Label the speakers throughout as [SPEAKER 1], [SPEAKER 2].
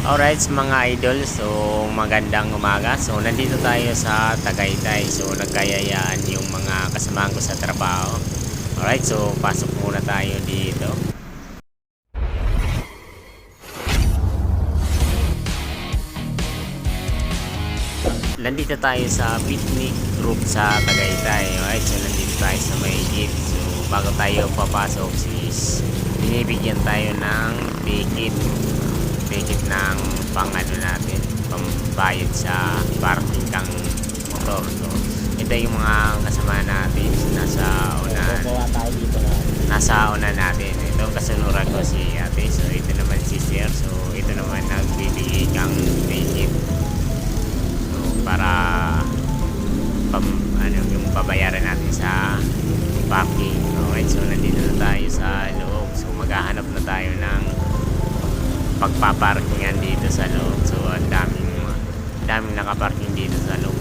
[SPEAKER 1] Alright mga idol, so magandang umaga. So nandito tayo sa Tagaytay. So nagkayayaan yung mga kasamahan ko sa trabaho. Alright, so pasok muna tayo dito. Nandito tayo sa picnic group sa Tagaytay. Alright, so nandito tayo sa may gate. So bago tayo papasok sis, binibigyan tayo ng ticket ng pang-ano natin, pambayad sa parking kang motor. So ito yung mga kasama natin nasa unahan. Nasa unahan natin. Ito ang kasunuran ko si ate. So ito naman si sir. So ito naman nagbibigay kang ticket. So para yung babayaran natin sa parking. Okay, so nandito na tayo sa loob. So maghahanap na tayo ng pagpaparkingan dito sa loob. So ang daming nakaparking dito sa loob.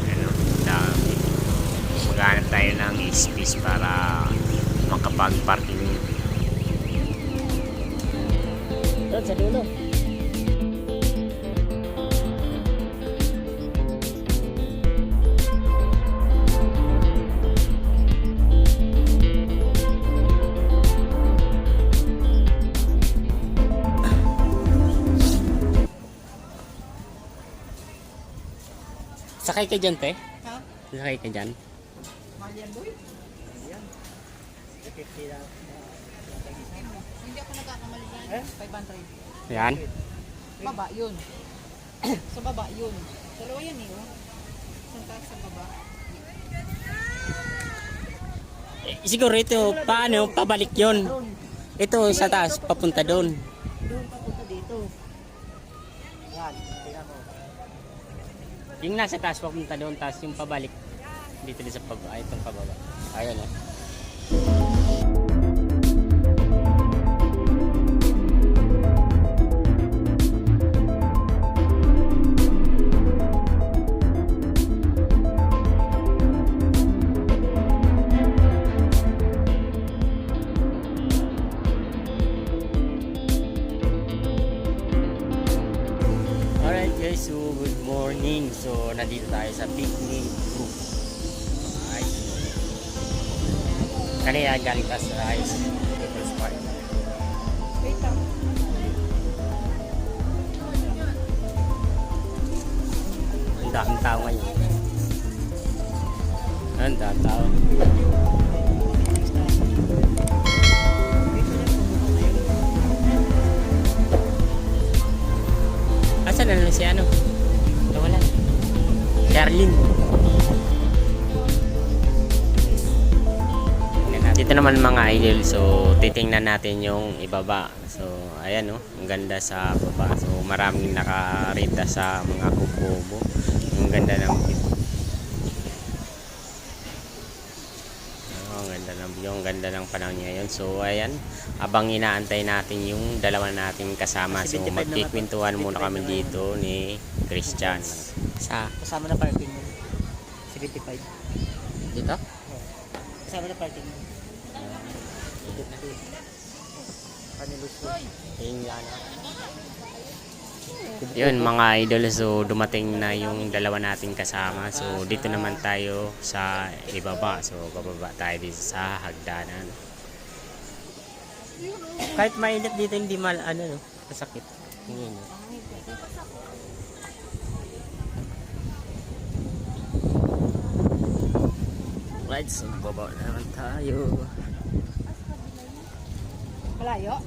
[SPEAKER 1] Ano, dami. Maghanap tayo ng space para makapag-parking.
[SPEAKER 2] Doon sa dulo.
[SPEAKER 1] Sakay ka dyan, te?
[SPEAKER 2] Ha?
[SPEAKER 1] Sakay ka dyan?
[SPEAKER 2] Malian boy? Yan. 50 lang. Hindi ako nagkakamali dyan. 500.
[SPEAKER 1] Yan.
[SPEAKER 2] Baba yun. Sa baba yun. Dalawa yan eh. Oh. Isang taas sa baba.
[SPEAKER 1] Siguro ito, paano, pabalik yon. Ito sa taas, papunta doon.
[SPEAKER 2] Doon papunta dito. Yan. Tingnan mo.
[SPEAKER 1] Yung nasa taas, papunta doon, taas yung pabalik. Dito din sa pababa, itong pababa. Ayan o. Alright guys, so good morning. So nandito tayo sa picnic group. Ay. Kanina galing tayo sa People's Park.
[SPEAKER 2] Wait lang.
[SPEAKER 1] Ang daming tao ngayon. Ang daming tao. Asan na lang si ano? Wala. Darlene. Dito naman mga idol, so titingnan natin yung ibaba. So ayan oh, ang ganda sa baba. So maraming nakarenta sa mga kubo. Ang ganda ng ang ganda ng panahon ngayon. So ayan, abang inaantay natin yung dalawa nating kasama. So magkikwentuhan muna kami dito ni Christian. Sa
[SPEAKER 2] Kasama na parking mo. 75.
[SPEAKER 1] dito?
[SPEAKER 2] Kasama na parking mo. 50. Paniluso.
[SPEAKER 1] Yun mga idol, so dumating na yung dalawa nating kasama. So dito naman tayo sa ibaba. So bababa tayo dito sa hagdanan. Kahit mainit dito hindi masakit. Tingin mo. Right, so baba naman tayo.
[SPEAKER 2] Malayo?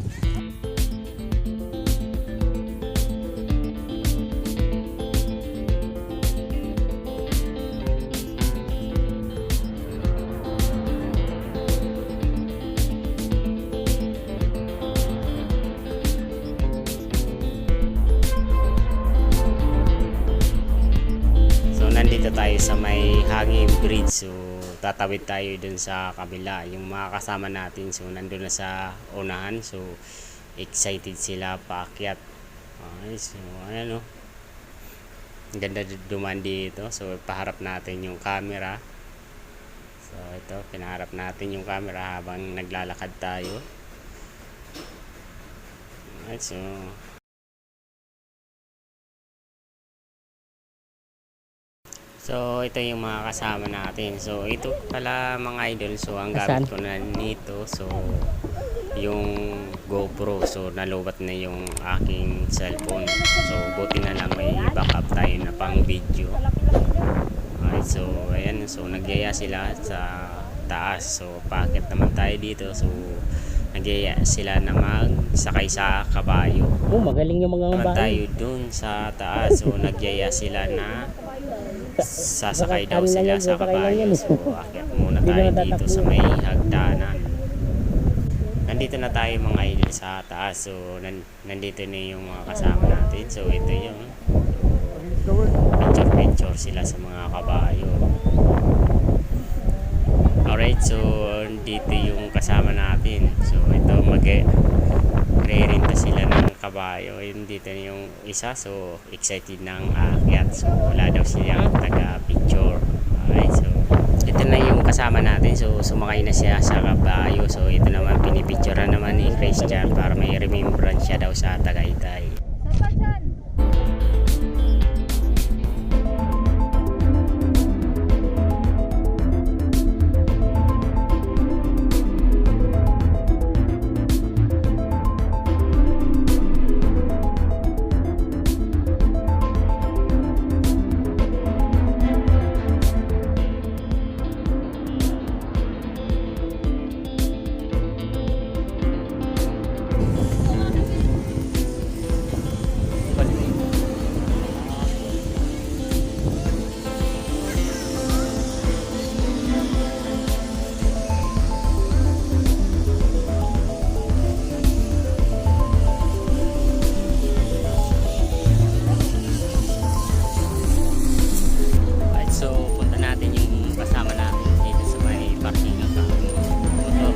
[SPEAKER 1] Nandito tayo sa may hanging bridge, so tatawid tayo dun sa kabila. Yung mga kasama natin, so nandun na sa unahan, so excited sila paakyat. So ano, ganda duman dito. So paharap natin yung camera. So ito, pinaharap natin yung camera habang naglalakad tayo. So So, ito yung mga kasama natin. So, ito pala mga idol. So, ang
[SPEAKER 3] Asan?
[SPEAKER 1] gamit ko na nito. So, yung GoPro. So, nalubat na yung aking cellphone. So, buti na lang may backup tayo na pang video. Alright, so, ayan. So, nagyaya sila sa taas. So, paakit naman tayo dito. So, nagyaya sila na magsakay sa kabayo.
[SPEAKER 3] Oh, magaling yung mga
[SPEAKER 1] Naman
[SPEAKER 3] bahay.
[SPEAKER 1] tayo dun sa taas. So, nagyaya sila na sasakay daw
[SPEAKER 3] Ano lang
[SPEAKER 1] sila
[SPEAKER 3] yan,
[SPEAKER 1] sa
[SPEAKER 3] sasakay lang
[SPEAKER 1] kabayo.
[SPEAKER 3] yan.
[SPEAKER 1] So, akyat muna
[SPEAKER 3] Hindi
[SPEAKER 1] tayo
[SPEAKER 3] naman
[SPEAKER 1] dito
[SPEAKER 3] tatakbo.
[SPEAKER 1] sa may hagdanan. Nandito na tayo mga idol sa taas. So, nandito na yung mga kasama natin. So, ito yung picture sila sa mga kabayo. Alright, so dito yung kasama natin. So, ito magre-renta sila ng kabayo. Yun dito yung isa. So, excited ng aakyat. So, wala daw siyang taga-picture. Alright, so ito na yung kasama natin. So, sumakay na siya sa kabayo. So, ito naman pinipicturean naman ni Christian para may remembrance siya daw sa Tagaytay. Alright, so punta natin yung kasama natin dito sa may parking ng motor.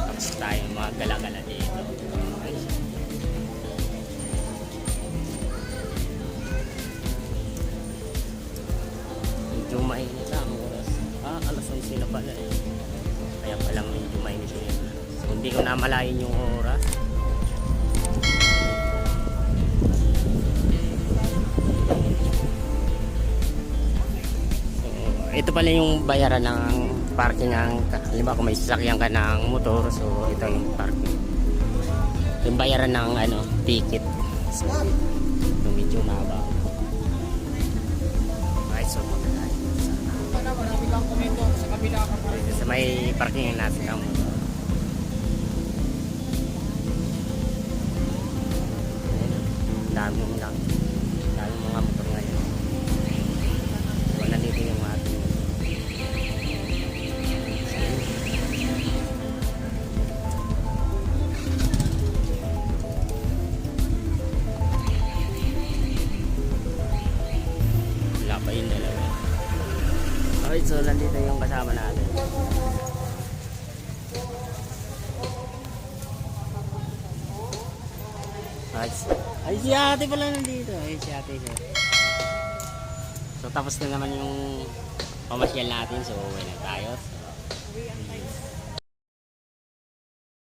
[SPEAKER 1] Tapos tayo mga gala-gala dito. Alright. Medyo mainit ang oras. Alas 11 na pala eh. Kaya palang medyo mainit yun. So hindi ko na malayin yung oras. Ito pala yung bayaran ng parking ng halimbawa kung may sasakyan ka ng motor, so ito yung parking, yung bayaran ng ticket. So yung medyo mahaba. Right, so punta tayo sa may parking natin ng motor. Daming mga motor ngayon. So nandito yung ating wala pa yung dalawa. Alright, so nandito yung kasama natin. Ay, si ate pala nandito. Ay, si ate siya. So tapos na naman yung pamasyal natin. So uwi na tayo. So,